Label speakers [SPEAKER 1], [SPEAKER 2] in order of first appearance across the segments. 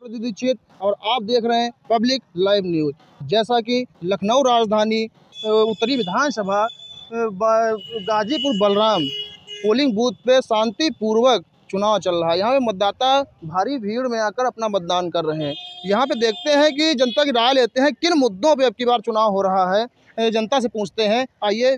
[SPEAKER 1] प्रतिनिधि चित्र और आप देख रहे हैं पब्लिक लाइव न्यूज। जैसा कि लखनऊ राजधानी उत्तरी विधानसभा गाजीपुर बलराम पोलिंग बूथ पे शांतिपूर्वक चुनाव चल रहा है। यहाँ पे मतदाता भारी भीड़ में आकर अपना मतदान कर रहे हैं। यहाँ पे देखते हैं कि जनता की राय लेते हैं किन मुद्दों पे अब की बार चुनाव हो रहा है, जनता से पूछते हैं। आइए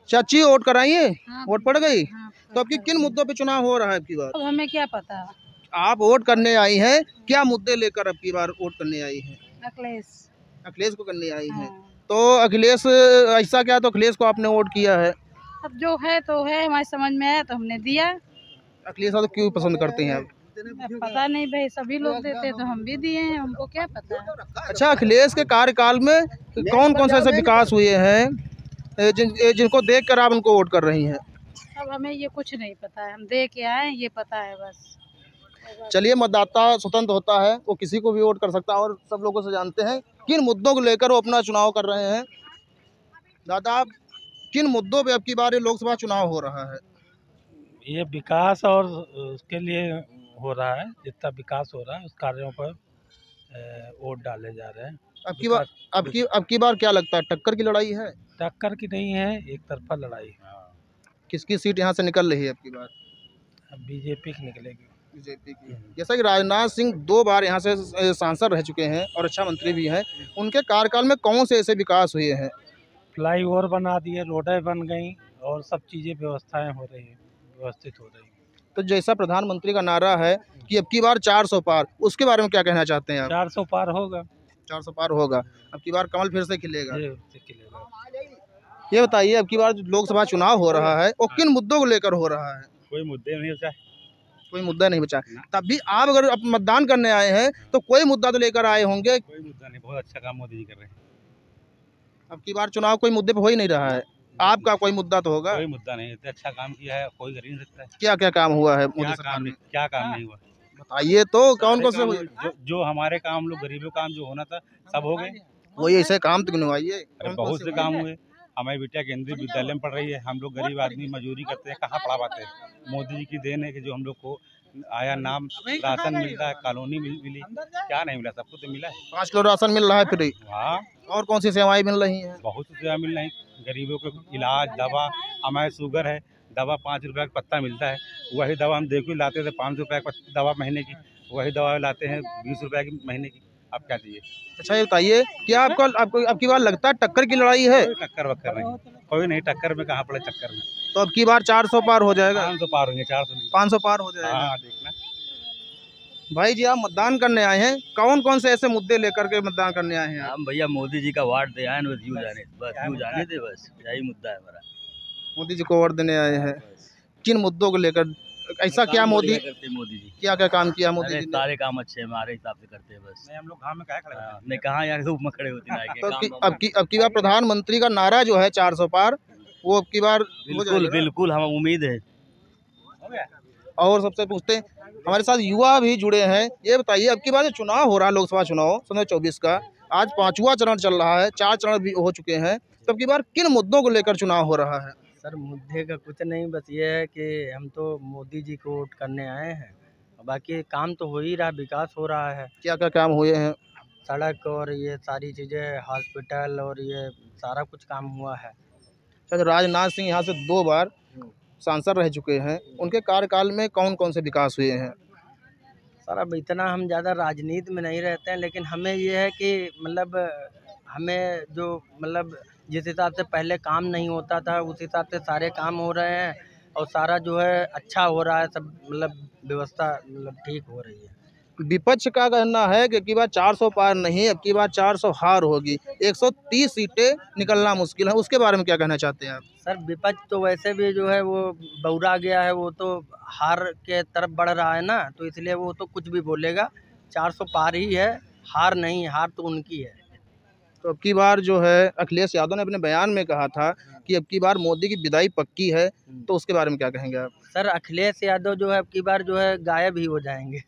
[SPEAKER 1] चाची, वोट कराइए।
[SPEAKER 2] हाँ,
[SPEAKER 1] वोट पड़ गई।
[SPEAKER 2] हाँ,
[SPEAKER 1] तो अब की किन मुद्दों पे चुनाव हो रहा है अब की बार?
[SPEAKER 2] अब हमें क्या पता।
[SPEAKER 1] आप वोट करने आई हैं, क्या मुद्दे लेकर अब की बार वोट करने आई हैं? अखिलेश को करने आई हैं।
[SPEAKER 2] हाँ।
[SPEAKER 1] तो अखिलेश ऐसा क्या, तो अखिलेश को आपने वोट किया है?
[SPEAKER 2] अब जो है तो है, हमारे समझ में आया तो हमने दिया।
[SPEAKER 1] अखिलेश तो क्यों पसंद करते हैं आप?
[SPEAKER 2] अब पता नहीं भाई, सभी लोग देते तो हम भी दिए हैं, हमको क्या पता।
[SPEAKER 1] अच्छा, अखिलेश के कार्यकाल में कौन कौन सा ऐसे विकास हुए हैं जिनको देख कर आप उनको वोट कर रही हैं?
[SPEAKER 2] अब हमें ये कुछ नहीं पता है, हम दे के आए ये पता है बस।
[SPEAKER 1] चलिए, मतदाता स्वतंत्र होता है, वो किसी को भी वोट कर सकता है और सब लोगों से जानते हैं किन मुद्दों को लेकर वो अपना चुनाव कर रहे हैं। दादा, किन मुद्दों पे अब की बार ये लोकसभा चुनाव हो रहा है?
[SPEAKER 3] ये विकास और उसके लिए हो रहा है। जितना विकास हो रहा है उस कार्यों पर वोट डाले जा रहे हैं।
[SPEAKER 1] अब की बार क्या लगता है, टक्कर की लड़ाई है?
[SPEAKER 3] टक्कर की नहीं है, एक तरफा लड़ाई है।
[SPEAKER 1] किसकी सीट यहाँ से निकल रही है अब की बार?
[SPEAKER 3] अब बीजेपी की निकलेगी।
[SPEAKER 1] बीजेपी की। जैसा कि राजनाथ सिंह 2 बार यहाँ से सांसद रह चुके हैं और अच्छा मंत्री भी हैं, उनके कार्यकाल में कौन से ऐसे विकास हुए हैं?
[SPEAKER 3] फ्लाई ओवर बना दिए, रोडें बन गई और सब चीज़ें व्यवस्थाएं हो रही हैं, व्यवस्थित हो रही हैं।
[SPEAKER 1] तो जैसा प्रधानमंत्री का नारा है कि अब की बार 400 पार, उसके बारे में क्या कहना चाहते हैं आप?
[SPEAKER 3] 400 पार होगा।
[SPEAKER 1] 400 पार होगा। अब की बार कमल फिर से खिलेगा।
[SPEAKER 3] खिलेगा।
[SPEAKER 1] ये बताइए, अब की बार लोकसभा चुनाव हो रहा है और किन मुद्दों को लेकर हो रहा है?
[SPEAKER 3] कोई मुद्दे नहीं बचा।
[SPEAKER 1] कोई मुद्दा नहीं बचा। तब भी आप अगर मतदान करने आए हैं तो कोई मुद्दा तो लेकर आए होंगे।
[SPEAKER 3] कोई मुद्दा नहीं, बहुत अच्छा काम मोदी जी कर रहे हैं।
[SPEAKER 1] अब की बार चुनाव कोई मुद्दे पे हो ही नहीं रहा है। आपका कोई मुद्दा तो होगा।
[SPEAKER 3] कोई मुद्दा नहीं, इतना अच्छा काम किया है, कोई कर ही नहीं सकता है।
[SPEAKER 1] क्या क्या काम हुआ है मोदी सरकार में?
[SPEAKER 3] क्या काम नहीं हुआ,
[SPEAKER 1] बताइए तो। कौन कौन से
[SPEAKER 3] जो हमारे काम, लोग गरीबों काम जो होना था सब हो गए।
[SPEAKER 1] वही ऐसे काम तो गिनवाइए।
[SPEAKER 3] बहुत से काम हुए। हमारी बिटिया केंद्रीय विद्यालय में पढ़ रही है। हम लोग गरीब आदमी मजदूरी करते हैं, कहाँ पढ़ा पाते हैं। मोदी जी की देन है कि जो हम लोग को आया नाम, राशन मिल रहा है, कॉलोनी मिली। क्या नहीं मिला, सबको तो मिला है।
[SPEAKER 1] 5 किलो राशन मिल रहा है फ्री।
[SPEAKER 3] हाँ,
[SPEAKER 1] और कौन सी सेवाएं मिल रही हैं?
[SPEAKER 3] बहुत सी सेवा मिल रही। गरीबों को इलाज, दवा, हमारे शुगर है, दवा 5 रुपये का पत्ता मिलता है। वही दवा हम देखो लाते थे 5 रुपये का दवा महीने की, वही दवा लाते हैं 20 रुपये की महीने की। अब क्या चाहिए?
[SPEAKER 1] अच्छा, ये बताइए, क्या आपको अब की बार लगता है टक्कर की लड़ाई है?
[SPEAKER 3] टक्कर वक्कर नहीं, कोई नहीं। टक्कर में कहाँ पड़े चक्कर में।
[SPEAKER 1] तो अब की बार 400 पार हो जाएगा।
[SPEAKER 3] 500 पार होंगे, 400 नहीं,
[SPEAKER 1] 500 पार हो जाएगा।
[SPEAKER 3] हाँ, देखना।
[SPEAKER 1] भाई जी, आप मतदान करने आए हैं, कौन कौन से ऐसे मुद्दे लेकर के मतदान करने आए हैं?
[SPEAKER 4] हम भैया मोदी जी का वार्ड दे आए, बस यूँ जाने दे, बस यही मुद्दा है हमारा।
[SPEAKER 1] मोदी जी को वोट देने आए हैं। किन मुद्दों को लेकर? ऐसा क्या मोदी
[SPEAKER 4] जी
[SPEAKER 1] क्या क्या काम किया मोदी जी ने?
[SPEAKER 4] सारे काम अच्छे हमारे हिसाब से करते हैं बस।
[SPEAKER 3] नहीं, हम लोग घाम में क्या खड़े हैं?
[SPEAKER 4] नहीं, कहाँ यार धूप में खड़े होते हैं।
[SPEAKER 1] तो अब की बार प्रधानमंत्री का नारा जो है 400 पार, वो अब की बार
[SPEAKER 4] बिल्कुल हमें उम्मीद है।
[SPEAKER 1] और सबसे पूछते हैं, हमारे साथ युवा भी जुड़े हैं। ये बताइए, अब की बार जो चुनाव हो रहा है लोकसभा चुनाव 2024 का, आज 5वां चरण चल रहा है, 4 चरण भी हो चुके हैं, तो अब की बार किन मुद्दों को लेकर चुनाव हो रहा है?
[SPEAKER 5] सर, मुद्दे का कुछ नहीं, बस ये है कि हम तो मोदी जी को वोट करने आए हैं। बाकी काम तो हो ही रहा, विकास हो रहा है।
[SPEAKER 1] क्या क्या काम हुए हैं?
[SPEAKER 5] सड़क और ये सारी चीज़ें, हॉस्पिटल और ये सारा कुछ काम हुआ है।
[SPEAKER 1] तो राजनाथ सिंह यहाँ से 2 बार सांसद रह चुके हैं, उनके कार्यकाल में कौन कौन से विकास हुए हैं?
[SPEAKER 5] सर, अब इतना हम ज़्यादा राजनीति में नहीं रहते हैं, लेकिन हमें ये है कि मतलब हमें जो मतलब जिस हिसाब से पहले काम नहीं होता था उस हिसाब से सारे काम हो रहे हैं और सारा जो है अच्छा हो रहा है, सब मतलब व्यवस्था मतलब ठीक हो रही है।
[SPEAKER 1] विपक्ष का कहना है कि बार 400 पार नहीं, अब की बार 400 हार होगी, 130 सीटें निकलना मुश्किल है। उसके बारे में क्या कहना चाहते हैं आप?
[SPEAKER 5] सर, विपक्ष तो वैसे भी जो है वो बौरा गया है, वो तो हार के तरफ बढ़ रहा है ना, तो इसलिए वो तो कुछ भी बोलेगा। 400 पार ही है, हार नहीं, हार तो उनकी है।
[SPEAKER 1] तो अब की बार जो है अखिलेश यादव ने अपने बयान में कहा था कि अब की बार मोदी की विदाई पक्की है, तो उसके बारे में क्या कहेंगे आप?
[SPEAKER 5] सर, अखिलेश यादव जो है अब की बार जो है गायब ही हो जाएंगे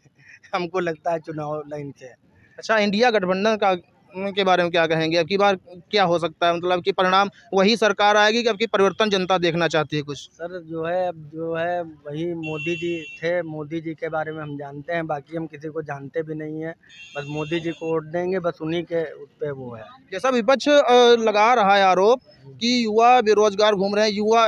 [SPEAKER 5] हमको लगता है चुनाव लाइन से।
[SPEAKER 1] अच्छा, इंडिया गठबंधन का के बारे में क्या कहेंगे? अब की बार क्या हो सकता है, मतलब कि परिणाम वही सरकार आएगी कि अब की परिवर्तन जनता देखना चाहती है कुछ?
[SPEAKER 5] सर जो है अब जो है वही मोदी जी थे, मोदी जी के बारे में हम जानते हैं, बाकी हम किसी को जानते भी नहीं हैं। बस मोदी जी को वोट देंगे, बस उन्हीं के उस पे वो है।
[SPEAKER 1] जैसा विपक्ष लगा रहा है आरोप कि युवा बेरोजगार घूम रहे हैं, युवा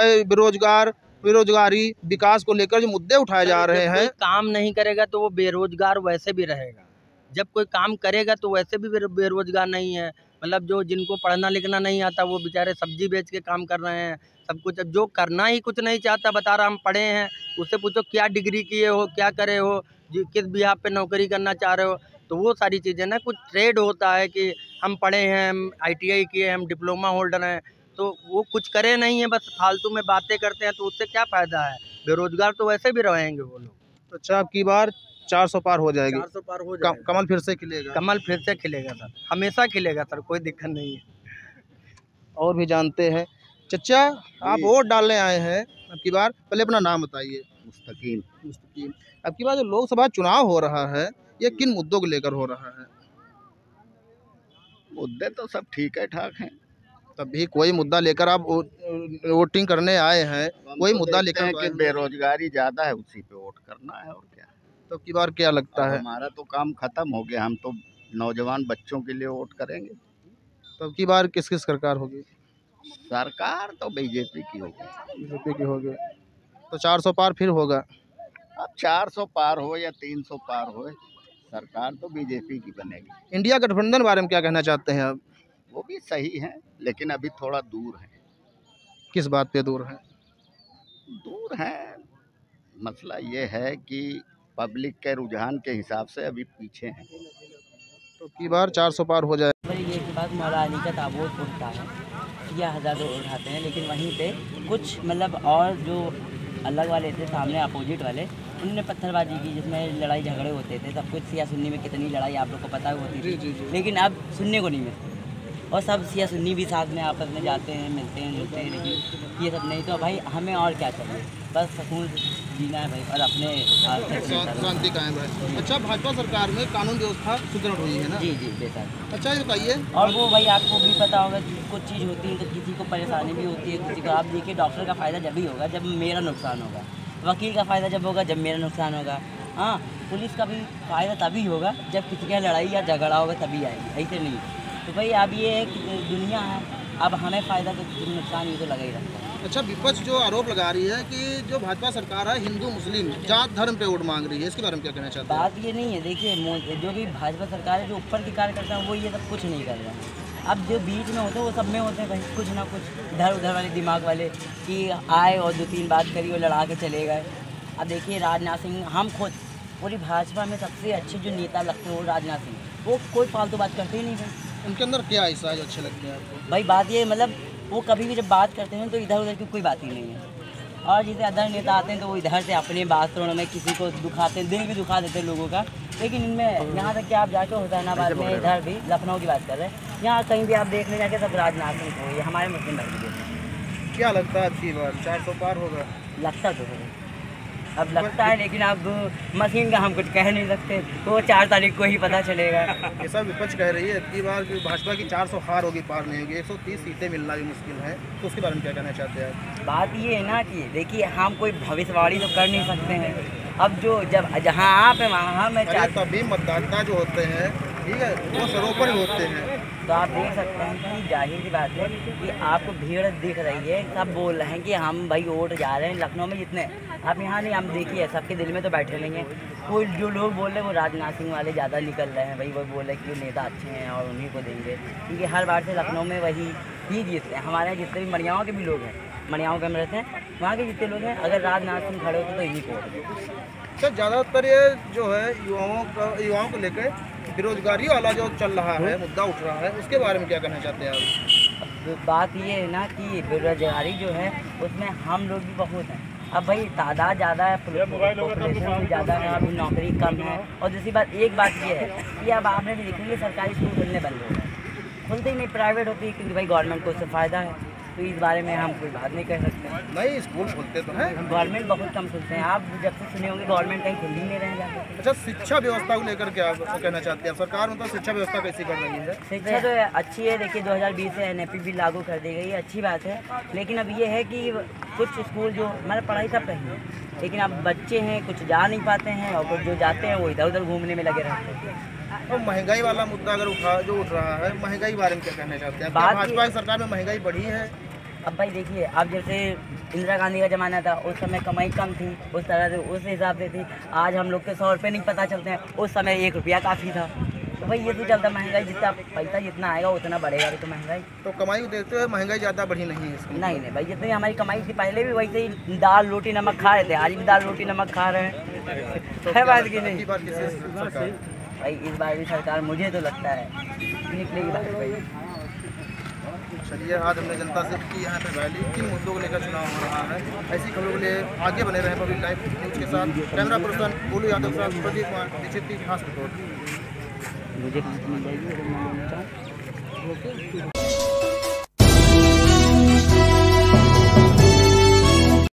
[SPEAKER 1] बेरोजगारी, विकास को लेकर जो मुद्दे उठाए जा रहे
[SPEAKER 5] जब
[SPEAKER 1] हैं।
[SPEAKER 5] कोई काम नहीं करेगा तो वो बेरोजगार वैसे भी रहेगा, जब कोई काम करेगा तो वैसे भी बेरोजगार नहीं है। मतलब जो जिनको पढ़ना लिखना नहीं आता वो बेचारे सब्जी बेच के काम कर रहे हैं, सब कुछ। अब जो करना ही कुछ नहीं चाहता, बता रहा हम पढ़े हैं, उससे पूछो क्या डिग्री किए हो, क्या करे हो, किस बिहाफ पे नौकरी करना चाह रहे हो, तो वो सारी चीज़ें ना, कुछ ट्रेड होता है कि हम पढ़े हैं, हम ITI किए हैं, हम डिप्लोमा होल्डर हैं, तो वो कुछ करे नहीं है, बस फालतू में बातें करते हैं, तो उससे क्या फ़ायदा है? बेरोजगार तो वैसे भी रहेंगे वो लोग।
[SPEAKER 1] अच्छा, अब की बार 400 पार हो जाएगी,
[SPEAKER 5] 400 पार हो जाएगा।
[SPEAKER 1] कमल फिर से खिलेगा।
[SPEAKER 5] कमल फिर से खिलेगा सर, हमेशा खिलेगा सर, कोई दिक्कत नहीं है।
[SPEAKER 1] और भी जानते हैं। चचा, आप वोट डालने आए हैं अब की बार, पहले अपना नाम बताइए। मुस्तकीम। अब की बार जो लोकसभा चुनाव हो रहा है, ये किन मुद्दों को लेकर हो रहा है?
[SPEAKER 6] मुद्दे तो सब ठीक है ठाक हैं।
[SPEAKER 1] तभी कोई मुद्दा लेकर आप वोटिंग करने आए हैं, कोई मुद्दा लेकर
[SPEAKER 6] हैं कि बेरोजगारी ज़्यादा है, उसी पे वोट करना है और क्या।
[SPEAKER 1] तो अब की बार क्या लगता है?
[SPEAKER 6] हमारा तो काम खत्म हो गया, हम तो नौजवान बच्चों के लिए वोट करेंगे।
[SPEAKER 1] तो अब की बार किस किस सरकार होगी?
[SPEAKER 6] सरकार तो बीजेपी की होगी।
[SPEAKER 1] बीजेपी की होगी, तो 400 पार फिर होगा।
[SPEAKER 6] अब 400 पार हो या 300 पार हो, सरकार तो बीजेपी की बनेगी।
[SPEAKER 1] इंडिया गठबंधन बारे में क्या कहना चाहते हैं आप?
[SPEAKER 6] वो भी सही है, लेकिन अभी थोड़ा दूर है।
[SPEAKER 1] किस बात पे दूर है?
[SPEAKER 6] दूर है, मसला ये है कि पब्लिक के रुझान के हिसाब से अभी पीछे हैं।
[SPEAKER 1] तो की बार 400 पार हो जाए।
[SPEAKER 7] भाई ये के बाद मौला अली का ताबूत उठता है या हज़ारों उठाते हैं, लेकिन वहीं पे कुछ मतलब और जो अलग वाले थे सामने अपोजिट वाले, उन्होंने पत्थरबाजी की, जिसमें लड़ाई झगड़े होते थे, सब कुछ सिया सुन्नी में कितनी लड़ाई आप लोग को पता होती थी। लेकिन अब सुनने को नहीं मिलती, और सब सिया सुन्नी भी साथ में आपस में जाते हैं, मिलते हैं, जुलते हैं, लेकिन ये सब नहीं। तो भाई हमें और क्या चाहिए, बस सुकून जीना है भाई, और अपने
[SPEAKER 1] शांति कायम है। अच्छा, भाजपा सरकार में कानून व्यवस्था सुदृढ़ हुई है ना?
[SPEAKER 7] जी जी बेहतर।
[SPEAKER 1] अच्छा, ये बताइए।
[SPEAKER 7] और वो भाई आपको भी पता होगा कि कुछ चीज़ होती है तो किसी को परेशानी भी होती है, किसी को। आप देखिए, डॉक्टर का फ़ायदा जब भी होगा जब मेरा नुकसान होगा, वकील का फ़ायदा जब होगा जब मेरा नुकसान होगा, हाँ, पुलिस का भी फ़ायदा तभी होगा जब किसी के लड़ाई या झगड़ा होगा तभी आएगी, ऐसे नहीं। तो भाई अब ये है कि दुनिया है, अब हमें फ़ायदा तो किसी नुकसान ये तो लगा ही रहता है।
[SPEAKER 1] अच्छा, विपक्ष जो आरोप लगा रही है कि जो भाजपा सरकार है हिंदू मुस्लिम जात धर्म पे वोट मांग रही है, इसके बारे में क्या कहना चाहते हैं?
[SPEAKER 7] बात ये नहीं है, देखिए जो भी भाजपा सरकार है, जो ऊपर के कार्यकर्ता हैं वो ये सब कुछ नहीं कर रहे हैं। अब जो बीच में होते हैं वो सब में होते हैं भाई, कुछ ना कुछ इधर उधर वाले दिमाग वाले कि आए और 2-3 बात करी और लड़ा के चले गए। अब देखिए राजनाथ सिंह, हम खुद पूरी भाजपा में सबसे अच्छे जो नेता लगते हैं वो राजनाथ सिंह, वो कोई फालतू बात करते ही नहीं भाई।
[SPEAKER 1] उनके अंदर क्या ऐसा है जो अच्छे लगते हैं आपको?
[SPEAKER 7] भाई बात ये मतलब वो कभी भी जब बात करते हैं तो इधर उधर की कोई बात ही नहीं है। और जैसे अदर नेता आते हैं तो वो इधर से अपने बातों में किसी को दुखाते हैं, दिल भी दुखा देते हैं लोगों का। लेकिन इनमें यहाँ तक कि आप जाके हुसैनाबाद में, इधर भी लखनऊ की बात कर रहे हैं, यहाँ कहीं भी आप देखने जाके सब राजनाथ सिंह को, ये हमारे मुस्लिम भाई देते।
[SPEAKER 1] क्या लगता है अच्छी बार 400 पार होगा?
[SPEAKER 7] लगता तो है, अब लगता है, लेकिन अब मशीन का हम कुछ कह नहीं सकते, तो वो 4 तारीख को ही पता चलेगा।
[SPEAKER 1] ये सब विपक्ष कह रही है इतनी बार कि भाजपा की 400 हार होगी, पार नहीं होगी, 130 सीटें मिलना भी मुश्किल है, तो उसके बारे में क्या कहना चाहते हैं आप?
[SPEAKER 7] बात ये है ना कि देखिए हम कोई भविष्यवाणी तो कर नहीं सकते हैं। अब जो जब जहाँ आप हैं वहाँ मैं
[SPEAKER 1] तभी मतदाता जो होते हैं, ठीक है, वो सरोपर होते हैं।
[SPEAKER 7] तो आप देख सकते हैं कि जाहिर सी बात है कि आपको भीड़ दिख रही है, सब बोल रहे हैं कि हम भाई वोट जा रहे हैं लखनऊ में जितने, आप यहाँ नहीं, हम देखिए सबके दिल में तो बैठे नहीं हैं। कोई जो लोग बोल रहे हैं वो राजनाथ सिंह वाले ज़्यादा निकल रहे हैं भाई, वो बोल रहे हैं कि नेता अच्छे हैं और उन्हीं को देंगे, क्योंकि हर बार से लखनऊ में वही ही जीतते हैं। हमारे यहाँ जितने भी मरियाओं के भी लोग हैं, मरियाओं के हम रहते हैं, वहाँ के जितने लोग हैं, अगर राजनाथ सिंह खड़े होते तो इन्हीं को।
[SPEAKER 1] सर, ज़्यादातर ये जो है युवाओं को लेकर बेरोजगारी वाला जो चल रहा है, मुद्दा उठ रहा है, उसके बारे में क्या कहना चाहते हैं आप?
[SPEAKER 7] बात ये है ना कि बेरोजगारी जो है उसमें हम लोग भी बहुत हैं। अब भाई तादाद ज़्यादा है, पॉपुलेशन भी ज़्यादा है, अभी नौकरी कम है। और दूसरी बात, एक बात ये है कि अब आपने भी देखेंगे सरकारी स्कूल खुलने बंद हो गए, खुलते ही नहीं, प्राइवेट होती है, क्योंकि भाई गवर्नमेंट को उससे फ़ायदा है। तो इस बारे में हम कोई बात नहीं कर सकते।
[SPEAKER 1] नहीं स्कूल खोलते तो हैं।
[SPEAKER 7] गवर्नमेंट बहुत कम खुलते हैं। आप जब से सुने होंगे गवर्नमेंट कहीं खुल ही नहीं रहे जाते।
[SPEAKER 1] अच्छा, शिक्षा व्यवस्था को लेकर क्या कहना चाहते हैं? सरकार मतलब शिक्षा व्यवस्था कैसी कर रही है?
[SPEAKER 7] शिक्षा तो अच्छी है। देखिए 2020 से NAP भी लागू कर दी गई है, अच्छी बात है। लेकिन अब ये है कि कुछ स्कूल जो हमारा पढ़ाई सब कहीं है, लेकिन अब बच्चे हैं कुछ जा नहीं पाते हैं, और कुछ जो जाते हैं वो इधर उधर घूमने में लगे रहते हैं।
[SPEAKER 1] तो महंगाई वाला मुद्दा अगर उठ रहा है, महंगाई बारे में क्या कहना चाहते हैं?
[SPEAKER 7] बात
[SPEAKER 1] भाजपा की सरकार में महंगाई बढ़ी है।
[SPEAKER 7] अब भाई देखिए, अब जैसे इंदिरा गांधी का ज़माना था, उस समय कमाई कम थी, उस तरह से उस हिसाब से थी। आज हम लोग के 100 रुपये नहीं पता चलते हैं, उस समय 1 रुपया काफ़ी था। तो भाई ये तो चलता, महंगाई जितना पैसा जितना आएगा उतना बढ़ेगा भी तो महंगाई।
[SPEAKER 1] तो कमाई को देखते हुए महंगाई ज़्यादा बढ़ी नहीं है इसमें?
[SPEAKER 7] नहीं भाई, जितनी हमारी कमाई थी पहले भी वैसे ही दाल रोटी नमक खा रहे थे, आज भी दाल रोटी नमक खा रहे हैं। है बात की नहीं?
[SPEAKER 1] बात किसी सरकार
[SPEAKER 7] भाई इस बार भी सरकार मुझे तो लगता है निकलेगी बात भाई।
[SPEAKER 1] चलिए, आज हमने जनता से की यहाँ पे रैली, किन मुद्दों को लेकर चुनाव हो रहा है, ऐसी खबरों के लिए आगे बने रहे पब्लिक लाइव न्यूज़ के साथ। कैमरा पर्सन गोलू यादव के साथ प्रदीप कुमार दीक्षित की खास रिपोर्ट।
[SPEAKER 7] मुझे कहाँ से मिल जाएगी?